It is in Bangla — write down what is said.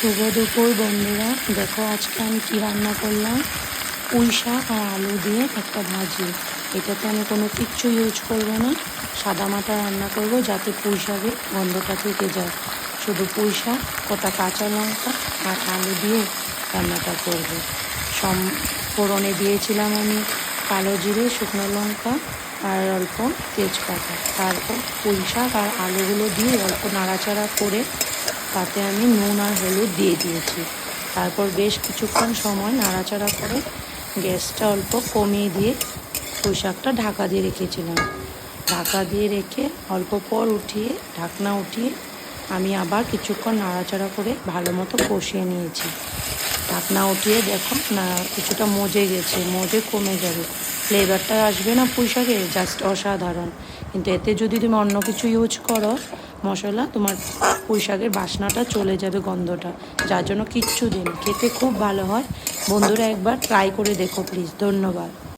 শুভ দুপুর বন্ধুরা, দেখো আজকে আমি কী রান্না করলাম। পুঁই শাক আর আলু দিয়ে একটা ভাজি। এটাতে আমি কোনো কিচ্ছু ইউজ করবো না, সাদা মাটা রান্না করব যাতে পুঁই শাকের গন্ধটা থেকে যায়। শুধু পুঁই শাক, কটা কাঁচা লঙ্কা আর আলু দিয়ে রান্নাটা করব। ফোড়নে দিয়েছিলাম আমি কালো জিরে, শুকনো লঙ্কা আর অল্প তেজপাতা। তারপর পুঁই শাক আর আলুগুলো দিয়ে অল্প নাড়াচাড়া করে তাতে আমি নুন আর হলুদ দিয়ে দিয়েছি। তারপর বেশ কিছুক্ষণ সময় নাড়াচাড়া করে গ্যাসটা অল্প কমিয়ে দিয়ে পুঁই শাকটা ঢাকা দিয়ে রেখেছিলাম। ঢাকা দিয়ে রেখে অল্প পর উঠিয়ে ঢাকনা উঠিয়ে আমি আবার কিছুক্ষণ নাড়াচাড়া করে ভালো মতো কষিয়ে নিয়েছি। ঢাকনা উঠিয়ে দেখো না, কিছুটা মজে গেছে, মজে কমে যাবে, ফ্লেভারটা আসবে না পুঁই শাকে, জাস্ট অসাধারণ। কিন্তু এতে যদি তুমি অন্য কিছু ইউজ করো মশলা, তোমার পুঁই শাকের বাসনাটা চলে যাবে, গন্ধটা, যার জন্য কিচ্ছু দিন খেতে খুব ভালো হয়। বন্ধুরা একবার ট্রাই করে দেখো প্লিজ। ধন্যবাদ।